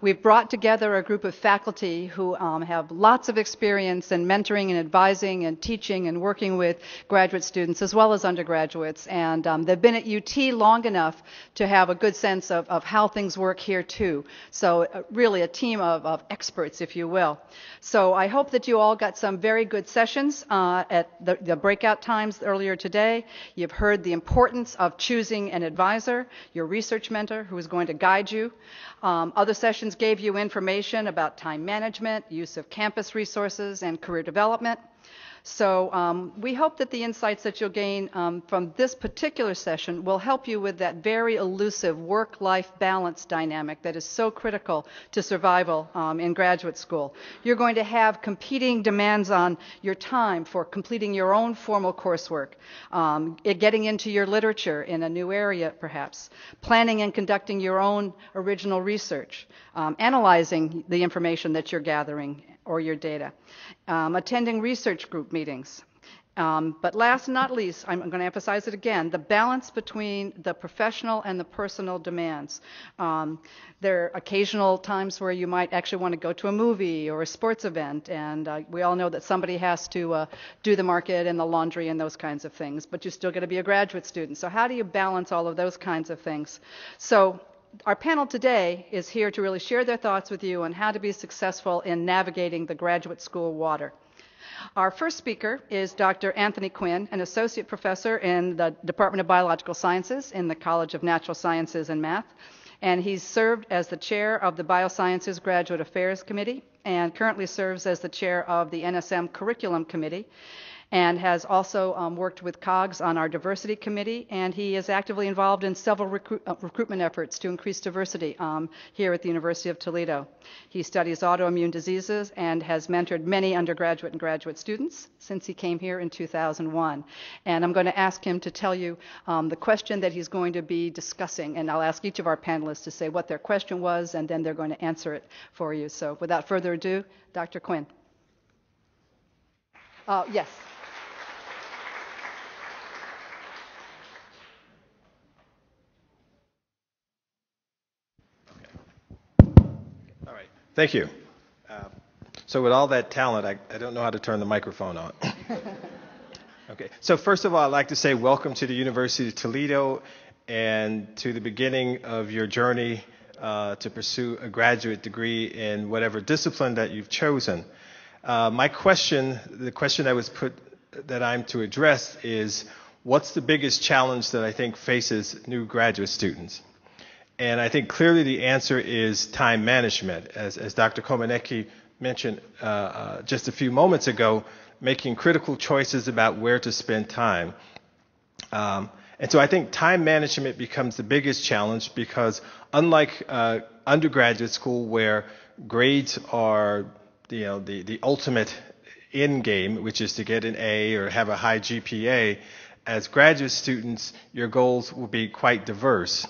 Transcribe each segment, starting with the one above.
We've brought together a group of faculty who have lots of experience in mentoring and advising and teaching and working with graduate students as well as undergraduates. And they've been at UT long enough to have a good sense of how things work here too. So really a team of experts, if you will. So I hope that you all got some very good sessions at the breakout times earlier today. You've heard the importance of choosing an advisor, your research mentor who is going to guide you. Other sessions gave you information about time management, use of campus resources, and career development. So we hope that the insights that you'll gain from this particular session will help you with that very elusive work-life balance dynamic that is so critical to survival in graduate school. You're going to have competing demands on your time for completing your own formal coursework, getting into your literature in a new area perhaps, planning and conducting your own original research, analyzing the information that you're gathering or your data, attending research group meetings. But last and not least, I'm going to emphasize it again, the balance between the professional and the personal demands. There are occasional times where you might actually want to go to a movie or a sports event, and we all know that somebody has to do the market and the laundry and those kinds of things, but you still got to be a graduate student. So how do you balance all of those kinds of things? So our panel today is here to really share their thoughts with you on how to be successful in navigating the graduate school water. Our first speaker is Dr. Anthony Quinn, an associate professor in the Department of Biological Sciences in the College of Natural Sciences and Math. And he's served as the chair of the Biosciences Graduate Affairs Committee and currently serves as the chair of the NSM Curriculum Committee, and has also worked with COGS on our diversity committee, and he is actively involved in several recruitment efforts to increase diversity here at the University of Toledo. He studies autoimmune diseases and has mentored many undergraduate and graduate students since he came here in 2001. And I'm going to ask him to tell you the question that he's going to be discussing, and I'll ask each of our panelists to say what their question was, and then they're going to answer it for you. So without further ado, Dr. Quinn. Yes. Thank you. So with all that talent, I don't know how to turn the microphone on. Okay. So first of all, I'd like to say welcome to the University of Toledo and to the beginning of your journey to pursue a graduate degree in whatever discipline that you've chosen. My question, the question that I'm to address is, what's the biggest challenge that I think faces new graduate students? And I think clearly the answer is time management. As Dr. Komanecki mentioned just a few moments ago, making critical choices about where to spend time. And so I think time management becomes the biggest challenge because unlike undergraduate school where grades are the ultimate end game, which is to get an A or have a high GPA, as graduate students, your goals will be quite diverse.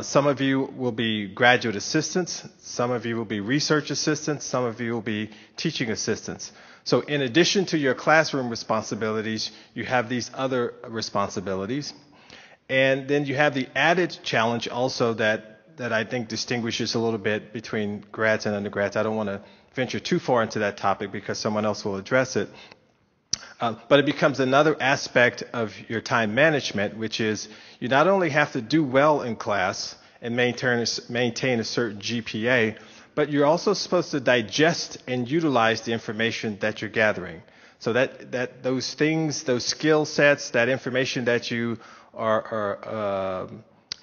Some of you will be graduate assistants, some of you will be research assistants, some of you will be teaching assistants. So in addition to your classroom responsibilities, you have these other responsibilities. And then you have the added challenge also that I think distinguishes a little bit between grads and undergrads. I don't want to venture too far into that topic because someone else will address it. But it becomes another aspect of your time management, which is you not only have to do well in class and maintain a certain GPA, but you're also supposed to digest and utilize the information that you're gathering. So that those things, those skill sets, that information that you are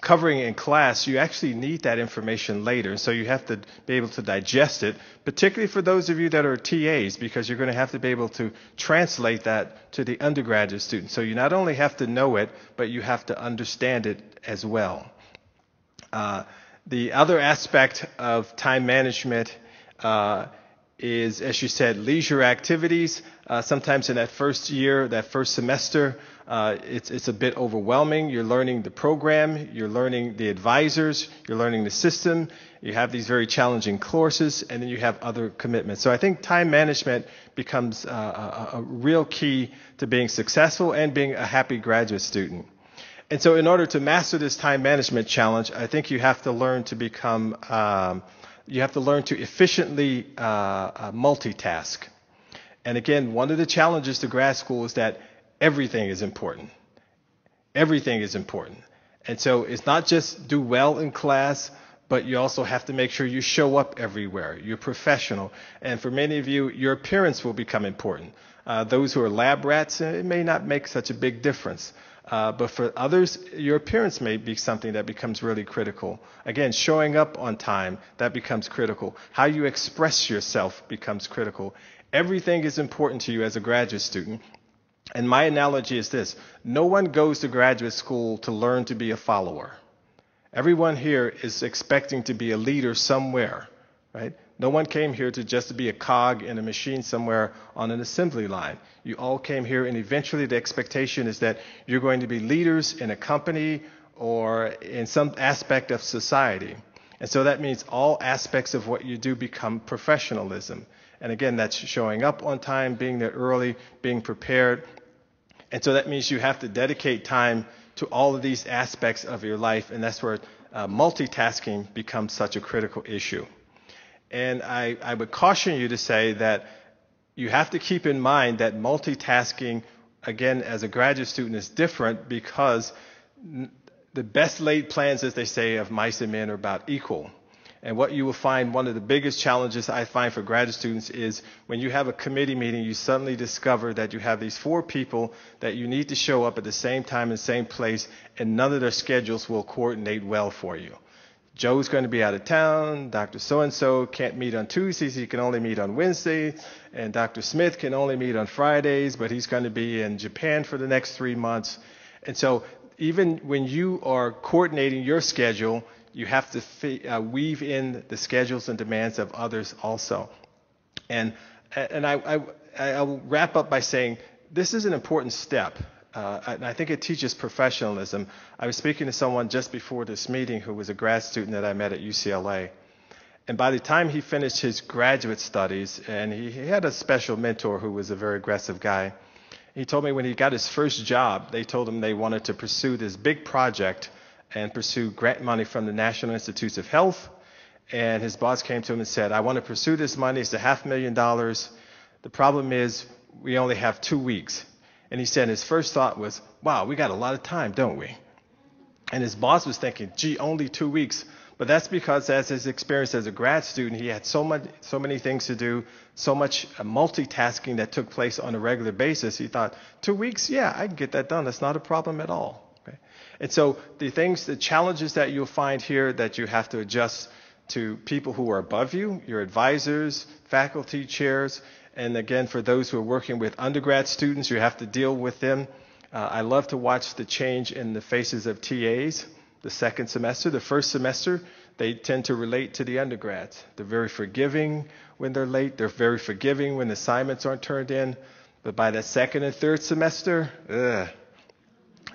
covering in class, you actually need that information later. So you have to be able to digest it, particularly for those of you that are TAs, because you're going to have to be able to translate that to the undergraduate students. So you not only have to know it, but you have to understand it as well. The other aspect of time management is, as you said, leisure activities. Sometimes in that first year, that first semester, it's a bit overwhelming. You're learning the program, you're learning the advisors, you're learning the system. You have these very challenging courses, and then you have other commitments. So I think time management becomes a real key to being successful and being a happy graduate student. And so in order to master this time management challenge, I think you have to learn to become You have to learn to efficiently multitask. And again, one of the challenges to grad school is that everything is important. Everything is important. And so it's not just do well in class, but you also have to make sure you show up everywhere. You're professional. And for many of you, your appearance will become important. Those who are lab rats, it may not make such a big difference. But for others, your appearance may be something that becomes really critical. Again, showing up on time, that becomes critical. How you express yourself becomes critical. Everything is important to you as a graduate student. And my analogy is this: no one goes to graduate school to learn to be a follower. Everyone here is expecting to be a leader somewhere, right? No one came here to just be a cog in a machine somewhere on an assembly line. You all came here, and eventually the expectation is that you're going to be leaders in a company or in some aspect of society. And so that means all aspects of what you do become professionalism. And again, that's showing up on time, being there early, being prepared. And so that means you have to dedicate time to all of these aspects of your life, and that's where multitasking becomes such a critical issue. And I would caution you to say that you have to keep in mind that multitasking, again, as a graduate student, is different because the best laid plans, as they say, of mice and men are about equal. And what you will find, one of the biggest challenges I find for graduate students is when you have a committee meeting, you suddenly discover that you have these 4 people that you need to show up at the same time in the same place, and none of their schedules will coordinate well for you. Joe's going to be out of town, Dr. So-and-so can't meet on Tuesdays, he can only meet on Wednesdays, and Dr. Smith can only meet on Fridays, but he's going to be in Japan for the next 3 months. And so even when you are coordinating your schedule, you have to weave in the schedules and demands of others also. And I'll wrap up by saying this is an important step. And I think it teaches professionalism. I was speaking to someone just before this meeting who was a grad student that I met at UCLA. And by the time he finished his graduate studies, and he had a special mentor who was a very aggressive guy, he told me when he got his first job, they told him they wanted to pursue this big project and pursue grant money from the National Institutes of Health. And his boss came to him and said, I want to pursue this money. It's $500,000. The problem is we only have 2 weeks. And he said his first thought was, wow, we got a lot of time, don't we? And his boss was thinking, gee, only 2 weeks. But that's because as his experience as a grad student, he had so many things to do, so much multitasking that took place on a regular basis. He thought, 2 weeks, yeah, I can get that done. That's not a problem at all. Okay? And so the challenges that you'll find here that you have to adjust to people who are above you, your advisors, faculty, chairs. And again, for those who are working with undergrad students, you have to deal with them. I love to watch the change in the faces of TAs the second semester. The first semester, they tend to relate to the undergrads. They're very forgiving when they're late. They're very forgiving when assignments aren't turned in. But by the second and third semester,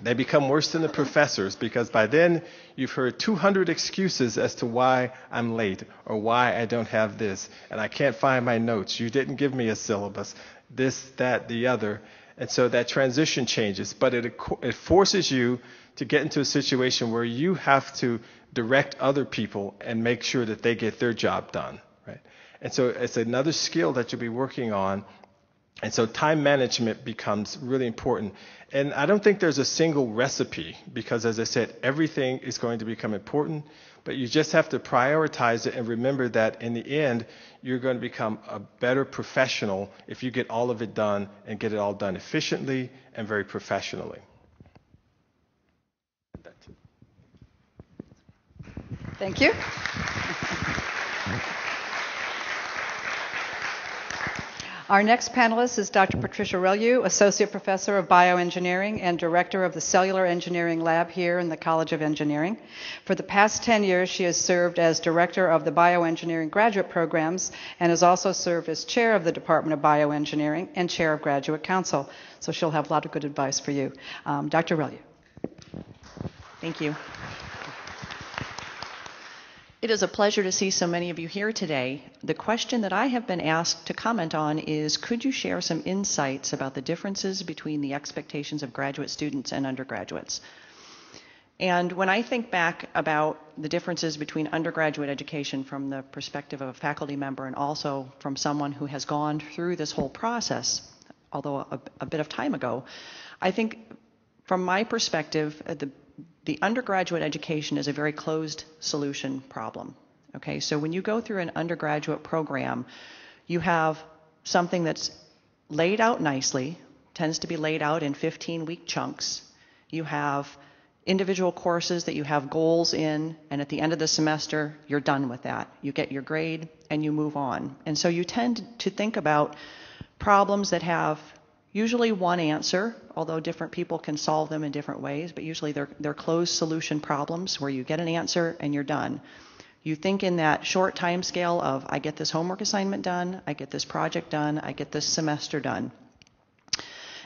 they become worse than the professors, because by then you've heard 200 excuses as to why I'm late or why I don't have this and I can't find my notes. You didn't give me a syllabus, this, that, the other. And so that transition changes, but it forces you to get into a situation where you have to direct other people and make sure that they get their job done, right? And so it's another skill that you'll be working on. And so time management becomes really important. And I don't think there's a single recipe because, as I said, everything is going to become important, but you just have to prioritize it and remember that in the end, you're going to become a better professional if you get all of it done and get it all done efficiently and very professionally. Thank you. Our next panelist is Dr. Patricia Relue, Associate Professor of Bioengineering and Director of the Cellular Engineering Lab here in the College of Engineering. For the past 10 years, she has served as Director of the Bioengineering Graduate Programs and has also served as Chair of the Department of Bioengineering and Chair of Graduate Council. So she'll have a lot of good advice for you. Dr. Relue. Thank you. It is a pleasure to see so many of you here today. The question that I have been asked to comment on is, could you share some insights about the differences between the expectations of graduate students and undergraduates? And when I think back about the differences between undergraduate education from the perspective of a faculty member and also from someone who has gone through this whole process, although a bit of time ago, I think from my perspective, the undergraduate education is a very closed solution problem. Okay, so when you go through an undergraduate program, you have something that's laid out nicely, tends to be laid out in 15-week chunks. You have individual courses that you have goals in, and at the end of the semester, you're done with that. You get your grade and you move on. And so you tend to think about problems that have usually one answer, although different people can solve them in different ways, but usually they're closed solution problems where you get an answer and you're done. You think in that short time scale of, I get this homework assignment done, I get this project done, I get this semester done.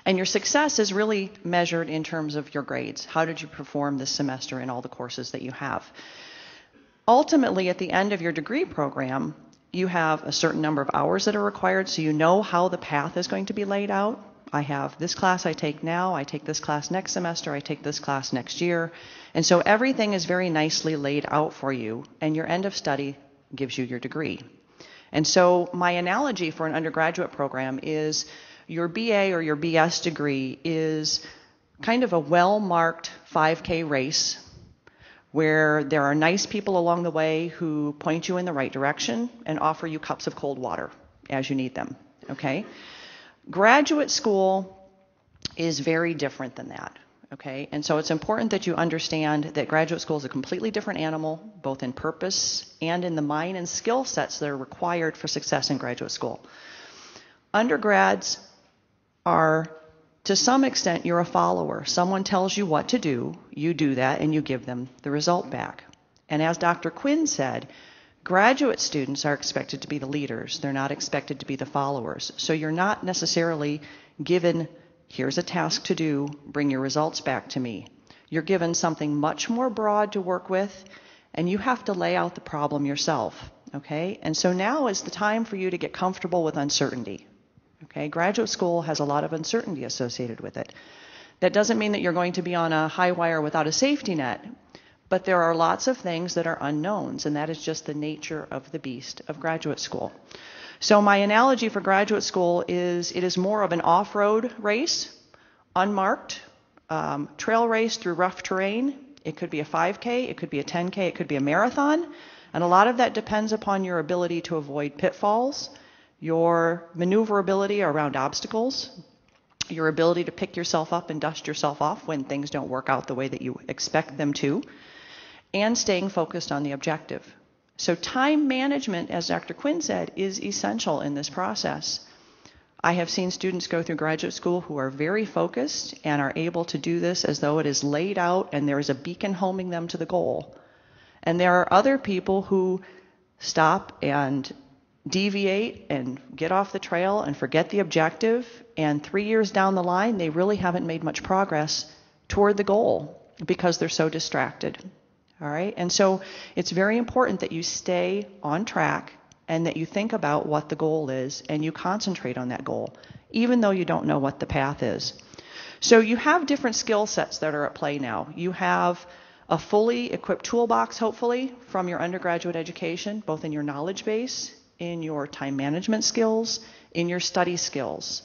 And your success is really measured in terms of your grades. How did you perform this semester in all the courses that you have? Ultimately, at the end of your degree program, you have a certain number of hours that are required, so you know how the path is going to be laid out. I have this class I take now, I take this class next semester, I take this class next year. And so everything is very nicely laid out for you, and your end of study gives you your degree. And so my analogy for an undergraduate program is your BA or your BS degree is kind of a well-marked 5K race where there are nice people along the way who point you in the right direction and offer you cups of cold water as you need them, okay? Graduate school is very different than that, okay? And so it's important that you understand that graduate school is a completely different animal, both in purpose and in the mind and skill sets that are required for success in graduate school. Undergrads are, to some extent, you're a follower. Someone tells you what to do, you do that, and you give them the result back. And as Dr. Quinn said, graduate students are expected to be the leaders. They're not expected to be the followers. So you're not necessarily given, here's a task to do, bring your results back to me. You're given something much more broad to work with, and you have to lay out the problem yourself, okay? And so now is the time for you to get comfortable with uncertainty. Okay, graduate school has a lot of uncertainty associated with it. That doesn't mean that you're going to be on a high wire without a safety net, but there are lots of things that are unknowns, and that is just the nature of the beast of graduate school. So my analogy for graduate school is it is more of an off-road race, unmarked, trail race through rough terrain. It could be a 5K, it could be a 10K, it could be a marathon, and a lot of that depends upon your ability to avoid pitfalls, your maneuverability around obstacles, your ability to pick yourself up and dust yourself off when things don't work out the way that you expect them to, and staying focused on the objective. So time management, as Dr. Quinn said, is essential in this process. I have seen students go through graduate school who are very focused and are able to do this as though it is laid out and there is a beacon homing them to the goal. And there are other people who stop and deviate and get off the trail and forget the objective, and 3 years down the line, they really haven't made much progress toward the goal because they're so distracted. All right? And so it's very important that you stay on track and that you think about what the goal is and you concentrate on that goal, even though you don't know what the path is. So you have different skill sets that are at play now. You have a fully equipped toolbox, hopefully, from your undergraduate education, both in your knowledge base, in your time management skills, in your study skills,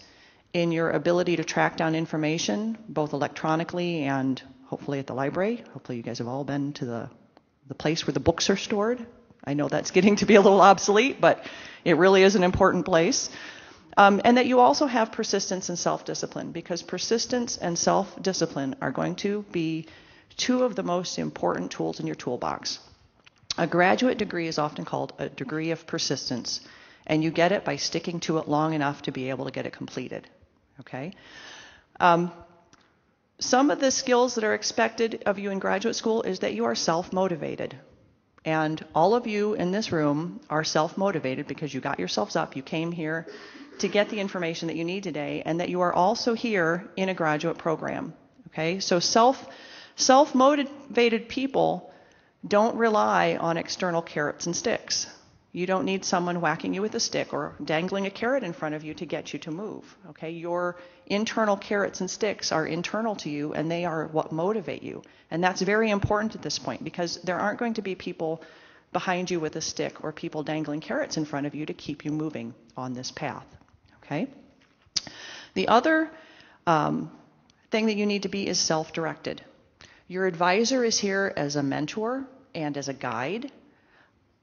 in your ability to track down information, both electronically and hopefully at the library. Hopefully you guys have all been to the place where the books are stored. I know that's getting to be a little obsolete, but it really is an important place. And that you also have persistence and self-discipline, because persistence and self-discipline are going to be two of the most important tools in your toolbox. A graduate degree is often called a degree of persistence, and you get it by sticking to it long enough to be able to get it completed, okay? Some of the skills that are expected of you in graduate school is that you are self-motivated. And all of you in this room are self-motivated because you got yourselves up, you came here to get the information that you need today, and that you are also here in a graduate program, okay? So self-motivated people don't rely on external carrots and sticks. You don't need someone whacking you with a stick or dangling a carrot in front of you to get you to move. Okay? Your internal carrots and sticks are internal to you, and they are what motivate you. And that's very important at this point, because there aren't going to be people behind you with a stick or people dangling carrots in front of you to keep you moving on this path. Okay? The other thing that you need to be is self-directed. Your advisor is here as a mentor and as a guide,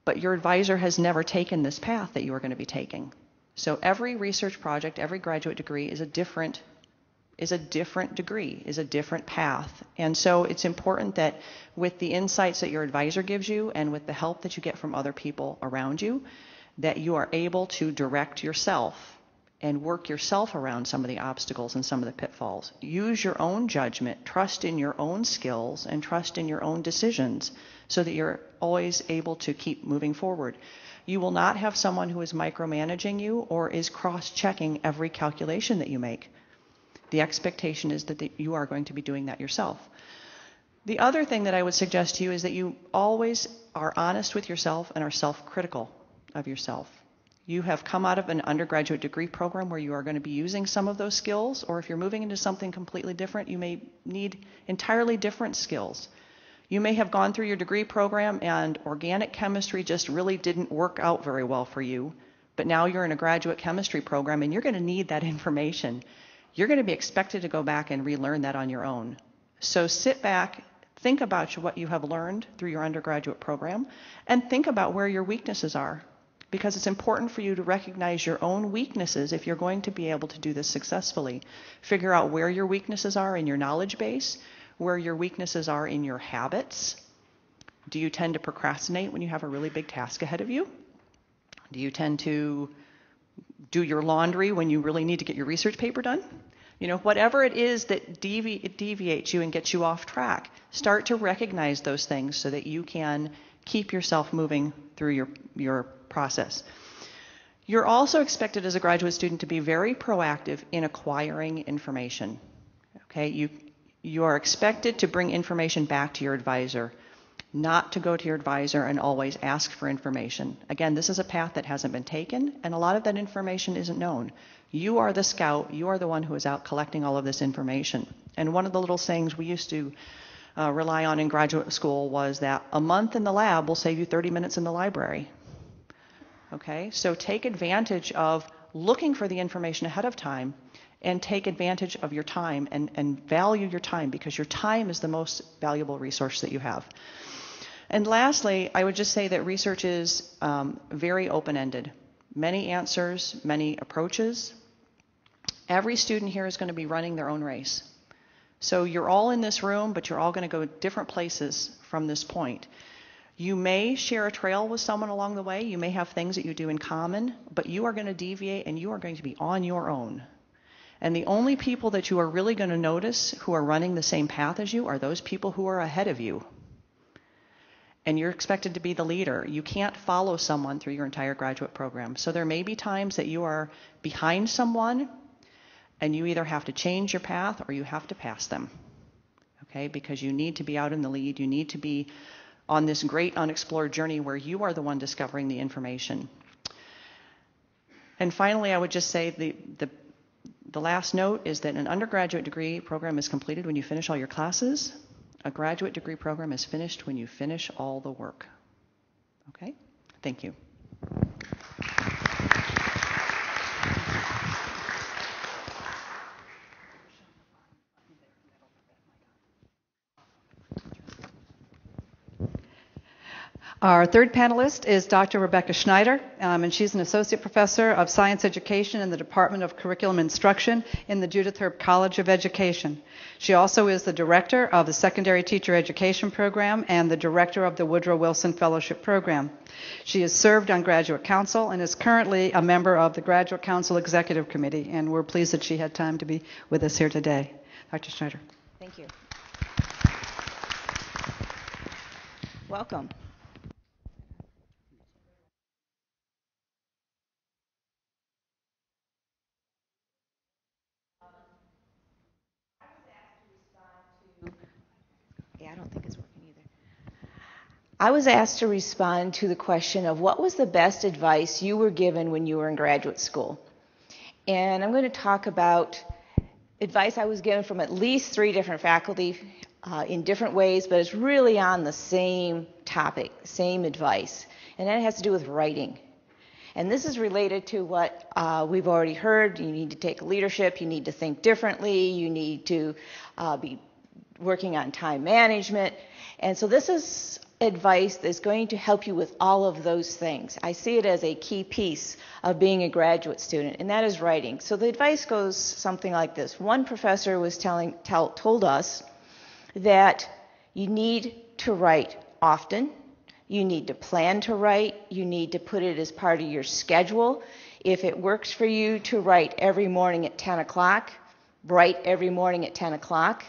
but your advisor has never taken this path that you are going to be taking. So every research project, every graduate degree is a different degree, is a different path. And so it's important that with the insights that your advisor gives you and with the help that you get from other people around you, that you are able to direct yourself and work yourself around some of the obstacles and some of the pitfalls. Use your own judgment, trust in your own skills, and trust in your own decisions so that you're always able to keep moving forward. You will not have someone who is micromanaging you or is cross-checking every calculation that you make. The expectation is that you are going to be doing that yourself. The other thing that I would suggest to you is that you always are honest with yourself and are self-critical of yourself. You have come out of an undergraduate degree program where you are going to be using some of those skills, or if you're moving into something completely different, you may need entirely different skills. You may have gone through your degree program and organic chemistry just really didn't work out very well for you, but now you're in a graduate chemistry program and you're going to need that information. You're going to be expected to go back and relearn that on your own. So sit back, think about what you have learned through your undergraduate program, and think about where your weaknesses are. Because it's important for you to recognize your own weaknesses if you're going to be able to do this successfully. Figure out where your weaknesses are in your knowledge base, where your weaknesses are in your habits. Do you tend to procrastinate when you have a really big task ahead of you? Do you tend to do your laundry when you really need to get your research paper done? You know, whatever it is that deviates you and gets you off track, start to recognize those things so that you can keep yourself moving through your process. You're also expected as a graduate student to be very proactive in acquiring information. Okay, you are expected to bring information back to your advisor, not to go to your advisor and always ask for information. Again, this is a path that hasn't been taken, and a lot of that information isn't known. You are the scout. You are the one who is out collecting all of this information. And one of the little sayings we used to rely on in graduate school was that a month in the lab will save you 30 minutes in the library. Okay, so take advantage of looking for the information ahead of time and take advantage of your time and value your time, because your time is the most valuable resource that you have. And lastly, I would just say that research is very open-ended. Many answers, many approaches. Every student here is going to be running their own race. So you're all in this room, but you're all going to go different places from this point. You may share a trail with someone along the way. You may have things that you do in common, but you are going to deviate and you are going to be on your own. And the only people that you are really going to notice who are running the same path as you are those people who are ahead of you. And you're expected to be the leader. You can't follow someone through your entire graduate program. So there may be times that you are behind someone and you either have to change your path or you have to pass them. Okay? Because you need to be out in the lead. You need to be on this great unexplored journey where you are the one discovering the information. And finally, I would just say the last note is that an undergraduate degree program is completed when you finish all your classes. A graduate degree program is finished when you finish all the work. Okay? Thank you. Our third panelist is Dr. Rebecca Schneider, and she's an associate professor of science education in the Department of Curriculum Instruction in the Judith Herb College of Education. She also is the director of the Secondary Teacher Education Program and the director of the Woodrow Wilson Fellowship Program. She has served on Graduate Council and is currently a member of the Graduate Council Executive Committee, and we're pleased that she had time to be with us here today. Dr. Schneider. Thank you. Welcome. Yeah, I don't think it's working either. I was asked to respond to the question of what was the best advice you were given when you were in graduate school. And I'm going to talk about advice I was given from at least 3 different faculty in different ways, but it's really on the same topic, same advice. And that has to do with writing. And this is related to what we've already heard. You need to take leadership, you need to think differently, you need to be working on time management. And so this is advice that's going to help you with all of those things. I see it as a key piece of being a graduate student, and that is writing. So the advice goes something like this. One professor was told us that you need to write often, you need to plan to write, you need to put it as part of your schedule. If it works for you to write every morning at 10 o'clock, write every morning at 10 o'clock.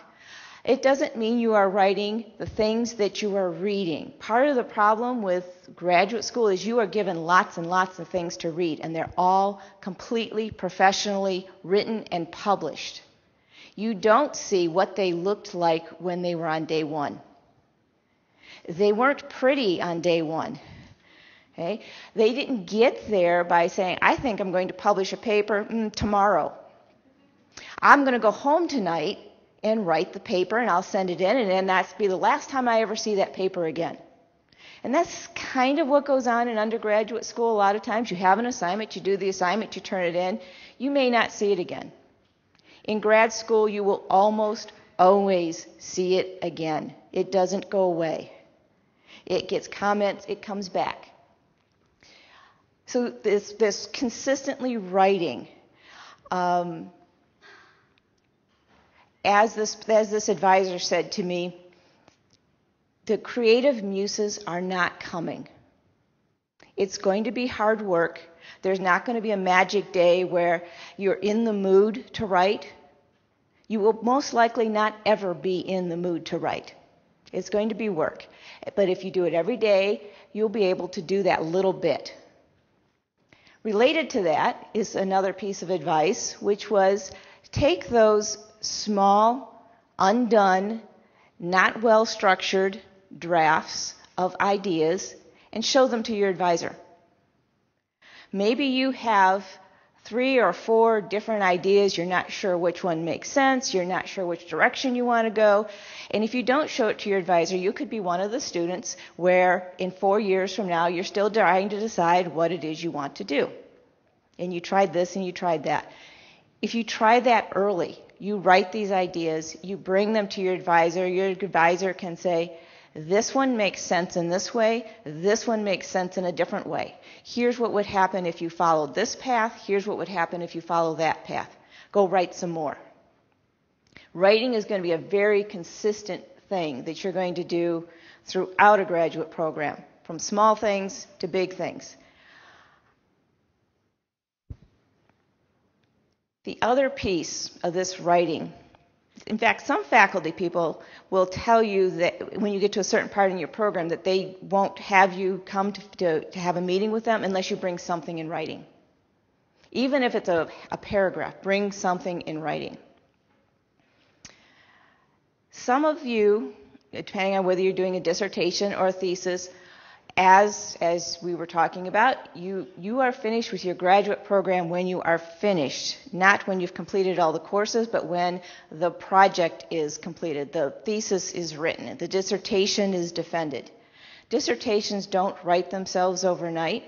It doesn't mean you are writing the things that you are reading. Part of the problem with graduate school is you are given lots and lots of things to read, and they're all completely professionally written and published. You don't see what they looked like when they were on day one. They weren't pretty on day one. Okay? They didn't get there by saying, I think I'm going to publish a paper tomorrow. I'm going to go home tonight and write the paper, and I'll send it in, and then that'll be the last time I ever see that paper again. And that's kind of what goes on in undergraduate school a lot of times. You have an assignment, you do the assignment, you turn it in. You may not see it again. In grad school, you will almost always see it again. It doesn't go away. It gets comments, it comes back. So this consistently writing, as this advisor said to me, the creative muses are not coming. It's going to be hard work. There's not going to be a magic day where you're in the mood to write. You will most likely not ever be in the mood to write. It's going to be work. But if you do it every day, you'll be able to do that little bit. Related to that is another piece of advice, which was take those small, undone, not well-structured drafts of ideas and show them to your advisor. Maybe you have 3 or 4 different ideas. You're not sure which one makes sense. You're not sure which direction you want to go. And if you don't show it to your advisor, you could be one of the students where in 4 years from now, you're still trying to decide what it is you want to do. And you tried this and you tried that. If you try that early, you write these ideas, you bring them to your advisor can say, this one makes sense in this way, this one makes sense in a different way. Here's what would happen if you followed this path, here's what would happen if you follow that path. Go write some more. Writing is going to be a very consistent thing that you're going to do throughout a graduate program, from small things to big things. The other piece of this writing, in fact, some faculty people will tell you that when you get to a certain part in your program that they won't have you come to have a meeting with them unless you bring something in writing. Even if it's a paragraph, bring something in writing. Some of you, depending on whether you're doing a dissertation or a thesis, as we were talking about, you are finished with your graduate program when you are finished, not when you've completed all the courses, but when the project is completed, the thesis is written, the dissertation is defended. Dissertations don't write themselves overnight.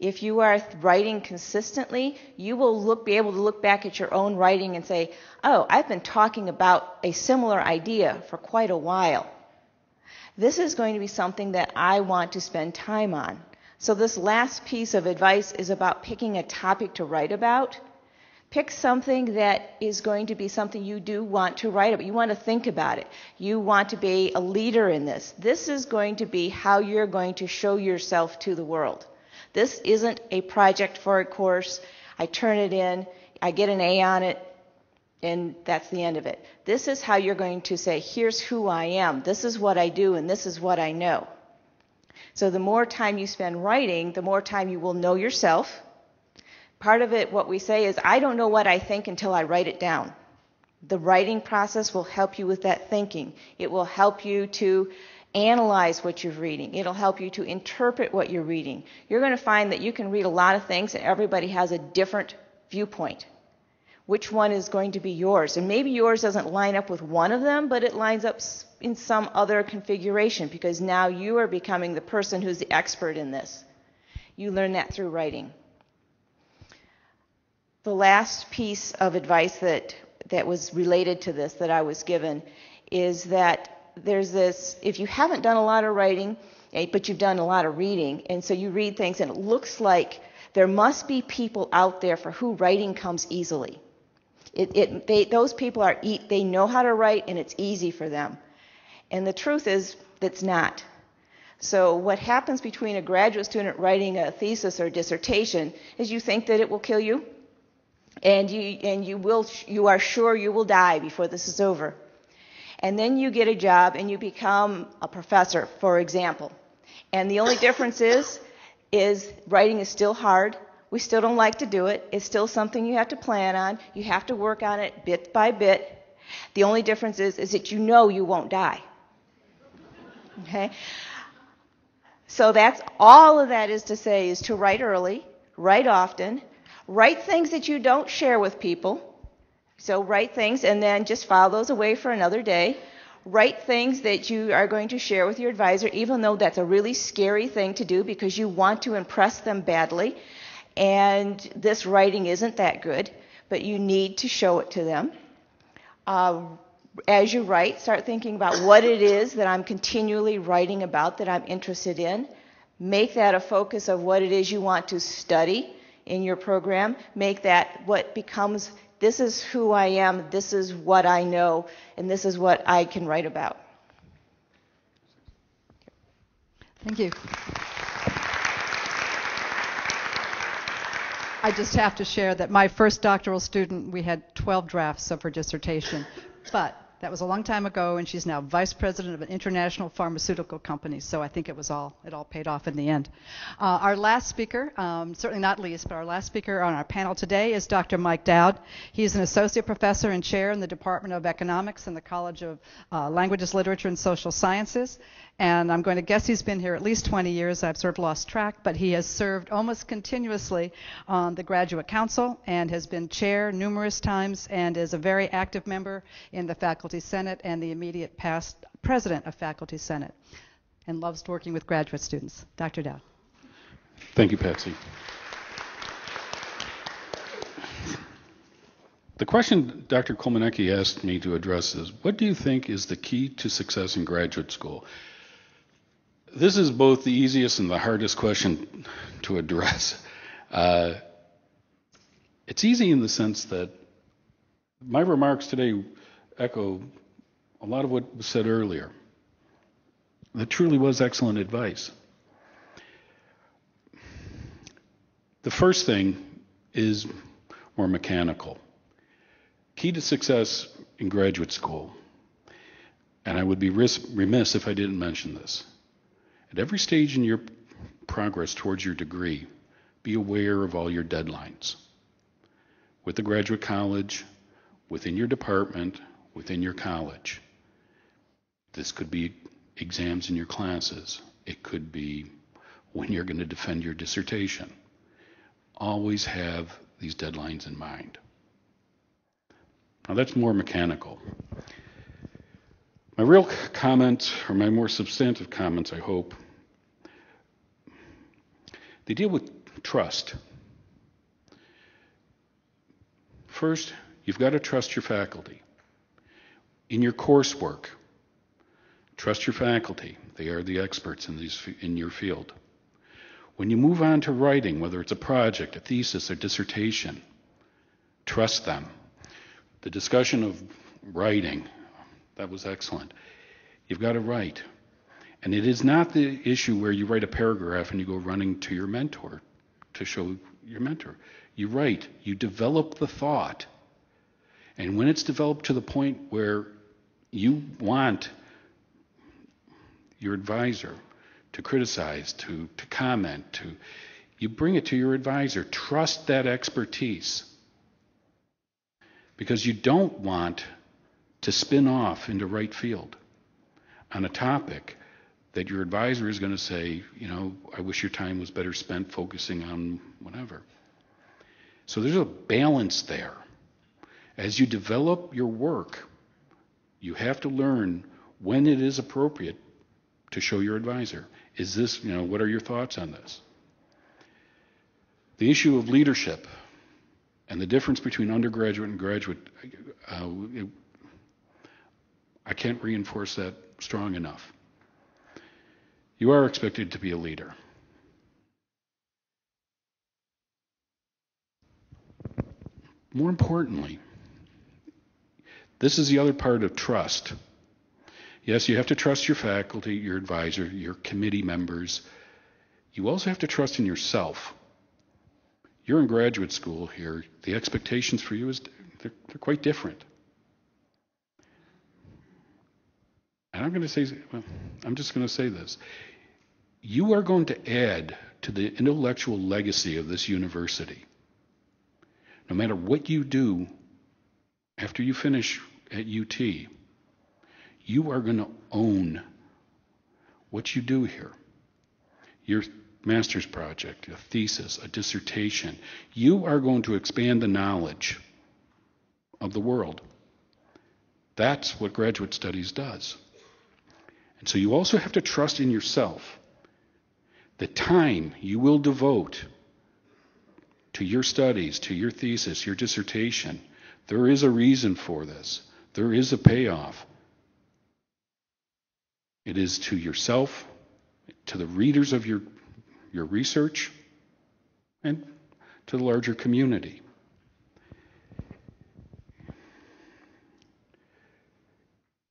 If you are writing consistently, you will be able to look back at your own writing and say, oh, I've been talking about a similar idea for quite a while. This is going to be something that I want to spend time on. So this last piece of advice is about picking a topic to write about. Pick something that is going to be something you do want to write about. You want to think about it. You want to be a leader in this. This is going to be how you're going to show yourself to the world. This isn't a project for a course. I turn it in, I get an A on it, and that's the end of it. This is how you're going to say, here's who I am, this is what I do, and this is what I know. So the more time you spend writing, the more time you will know yourself. Part of it, what we say is, I don't know what I think until I write it down. The writing process will help you with that thinking. It will help you to analyze what you're reading. It'll help you to interpret what you're reading. You're going to find that you can read a lot of things and everybody has a different viewpoint. Which one is going to be yours? And maybe yours doesn't line up with one of them, but it lines up in some other configuration because now you are becoming the person who's the expert in this. You learn that through writing. The last piece of advice that was related to this that I was given is that there's this, if you haven't done a lot of writing, but you've done a lot of reading, and so you read things and it looks like there must be people out there for who writing comes easily. Those people they know how to write and it's easy for them. And the truth is that's not. So what happens between a graduate student writing a thesis or dissertation is you think that it will kill you, and you are sure you will die before this is over. And then you get a job and you become a professor, for example. And the only difference is writing is still hard. We still don't like to do it. It's still something you have to plan on. You have to work on it bit by bit. The only difference is that you know you won't die. Okay? So that's all of that is to say is to write early, write often, write things that you don't share with people. So write things and then just file those away for another day. Write things that you are going to share with your advisor, even though that's a really scary thing to do because you want to impress them badly. And this writing isn't that good, but you need to show it to them. As you write, start thinking about what it is that I'm continually writing about that I'm interested in. Make that a focus of what it is you want to study in your program. Make that what becomes, this is who I am, this is what I know, and this is what I can write about. Thank you. I just have to share that my first doctoral student, we had 12 drafts of her dissertation, but that was a long time ago, and she's now vice president of an international pharmaceutical company, so I think it all paid off in the end. Our last speaker, certainly not least, but our last speaker on our panel today is Dr. Mike Dowd. He's an associate professor and chair in the Department of Economics in the College of Languages, Literature, and Social Sciences. And I'm going to guess he's been here at least 20 years. I've sort of lost track, but he has served almost continuously on the Graduate Council and has been chair numerous times and is a very active member in the Faculty Senate and the immediate past president of Faculty Senate, and loves working with graduate students. Dr. Dowd. Thank you, Patsy. The question Dr. Kolmanecki asked me to address is, what do you think is the key to success in graduate school? This is both the easiest and the hardest question to address. It's easy in the sense that my remarks today echo a lot of what was said earlier. That truly was excellent advice. The first thing is more mechanical. Key to success in graduate school, and I would be remiss if I didn't mention this. At every stage in your progress towards your degree, be aware of all your deadlines. With the graduate college, within your department, within your college. This could be exams in your classes. It could be when you're going to defend your dissertation. Always have these deadlines in mind. Now that's more mechanical. My real comments, or my more substantive comments, I hope, they deal with trust. First, you've got to trust your faculty. In your coursework, trust your faculty. They are the experts in your field. When you move on to writing, whether it's a project, a thesis, or dissertation, trust them. The discussion of writing, that was excellent. You've got to write. And it is not the issue where you write a paragraph and you go running to your mentor to show your mentor. You write, you develop the thought. And when it's developed to the point where you want your advisor to criticize, to comment, you bring it to your advisor. Trust that expertise. Because you don't want to spin off into right field on a topic that your advisor is going to say, I wish your time was better spent focusing on whatever. So there's a balance there. As you develop your work, you have to learn when it is appropriate to show your advisor. Is this, what are your thoughts on this? The issue of leadership and the difference between undergraduate and graduate, I can't reinforce that strong enough. You are expected to be a leader. More importantly, this is the other part of trust. Yes, you have to trust your faculty, your advisor, your committee members. You also have to trust in yourself. You're in graduate school here. The expectations for you they're quite different. And I'm just going to say this. You are going to add to the intellectual legacy of this university. No matter what you do after you finish at UT, you are going to own what you do here. Your master's project, a thesis, a dissertation. You are going to expand the knowledge of the world. That's what graduate studies does. And so you also have to trust in yourself. The time you will devote to your studies, to your thesis, your dissertation, there is a reason for this. There is a payoff. It is to yourself, to the readers of your research, and to the larger community.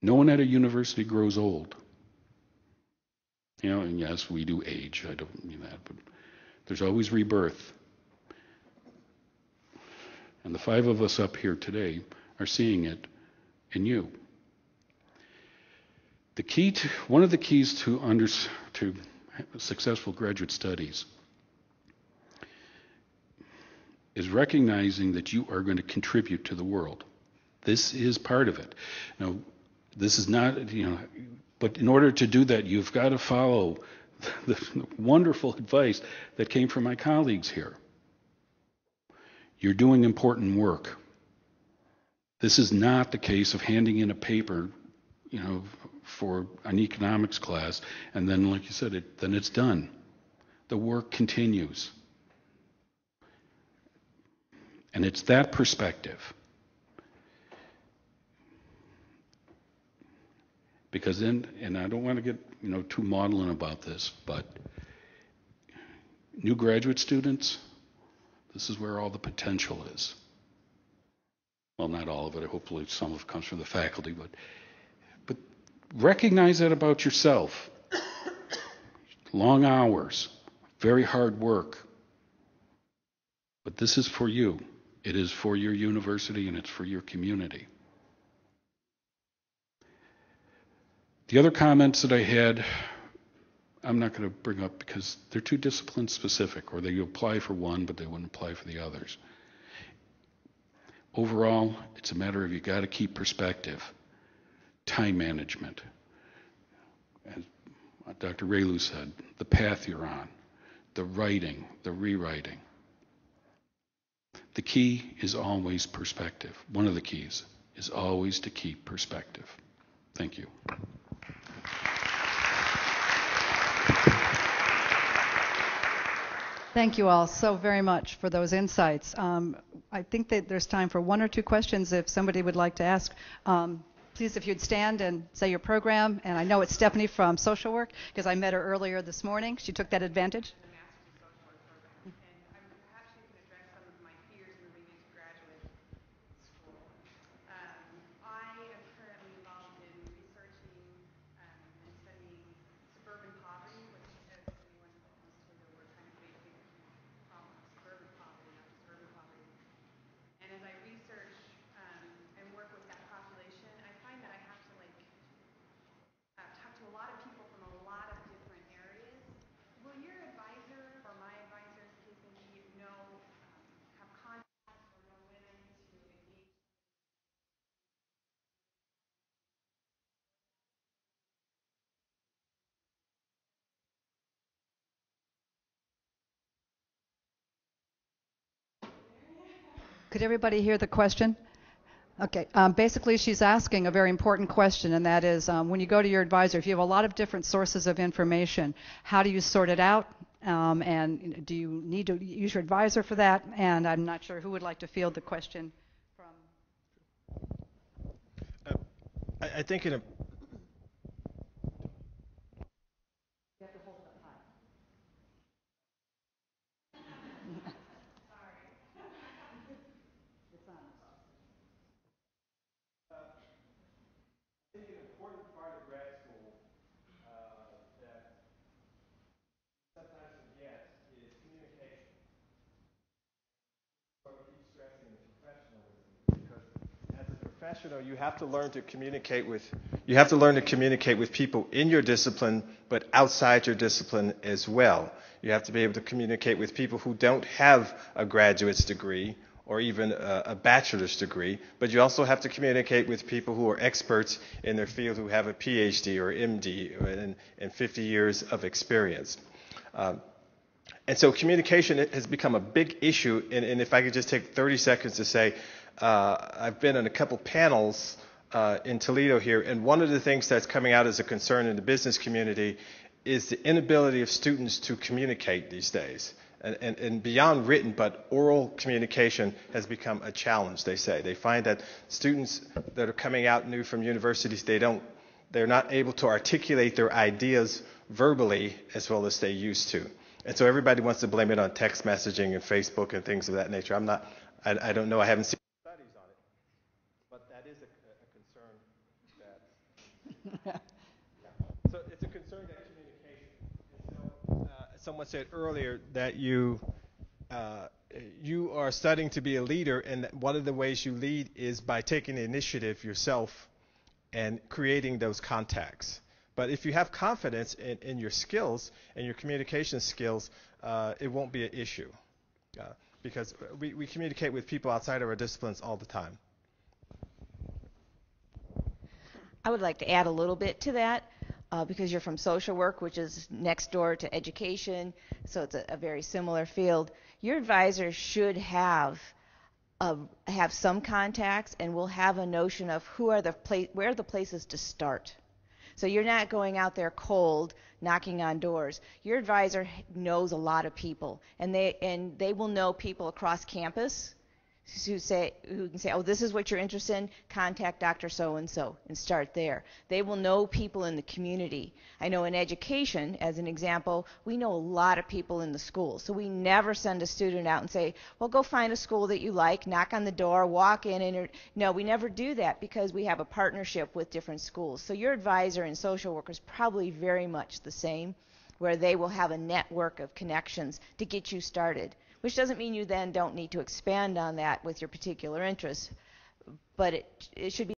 No one at a university grows old. And yes, we do age. I don't mean that, but there's always rebirth. And the 5 of us up here today are seeing it in you. One of the keys to successful graduate studies is recognizing that you are going to contribute to the world. This is part of it. Now, this is not, but in order to do that, you've got to follow the wonderful advice that came from my colleagues here. You're doing important work. This is not the case of handing in a paper, for an economics class, and then, like you said, then it's done. The work continues. And it's that perspective. Because then, and I don't want to get, too maudlin about this, but new graduate students, this is where all the potential is. Well, not all of it. Hopefully some of it comes from the faculty, but recognize that about yourself. Long hours, very hard work. But this is for you. It is for your university and it's for your community. The other comments that I had, I'm not going to bring up because they're too discipline specific, or they apply for one, but they wouldn't apply for the others. Overall, it's a matter of you got to keep perspective. Time management. As Dr. Raylu said, the path you're on, the writing, the rewriting. The key is always perspective. One of the keys is always to keep perspective. Thank you. Thank you all so very much for those insights. I think that there's time for 1 or 2 questions if somebody would like to ask. Please, if you'd stand and say your program. And I know it's Stephanie from Social Work because I met her earlier this morning. She took that advantage. Could everybody hear the question? Okay. Basically, she's asking a very important question, and that is, when you go to your advisor, if you have a lot of different sources of information, how do you sort it out? And do you need to use your advisor for that? And I'm not sure who would like to field the question from. I think in a professional, you have to learn to communicate with people in your discipline, but outside your discipline as well. You have to be able to communicate with people who don't have a graduate's degree or even a bachelor's degree, but you also have to communicate with people who are experts in their field, who have a PhD or MD and 50 years of experience. And so communication has become a big issue, and if I could just take 30 seconds to say, I've been on a couple panels in Toledo here, and one of the things that's coming out as a concern in the business community is the inability of students to communicate these days. And beyond written, but oral communication has become a challenge, they say. They find that students that are coming out new from universities, they're not able to articulate their ideas verbally as well as they used to. And so everybody wants to blame it on text messaging and Facebook and things of that nature. I don't know, I haven't seen studies on it, but that is a concern that, yeah. So it's a concern that communication. And so someone said earlier that you are studying to be a leader, and that one of the ways you lead is by taking the initiative yourself and creating those contacts. But if you have confidence in your skills and your communication skills, it won't be an issue. Because we communicate with people outside of our disciplines all the time. I would like to add a little bit to that because you're from social work, which is next door to education, so it's a very similar field. Your advisor should have some contacts and will have a notion of where are the places to start. So you're not going out there cold, knocking on doors. Your advisor knows a lot of people, and they will know people across campus who can say, oh, this is what you're interested in, contact Dr. So-and-so and start there. They will know people in the community. I know in education, as an example, we know a lot of people in the school. So we never send a student out and say, well, go find a school that you like, knock on the door, walk in. No, we never do that because we have a partnership with different schools. So your advisor in social work is probably very much the same, where they will have a network of connections to get you started. Which doesn't mean you then don't need to expand on that with your particular interests, but it should be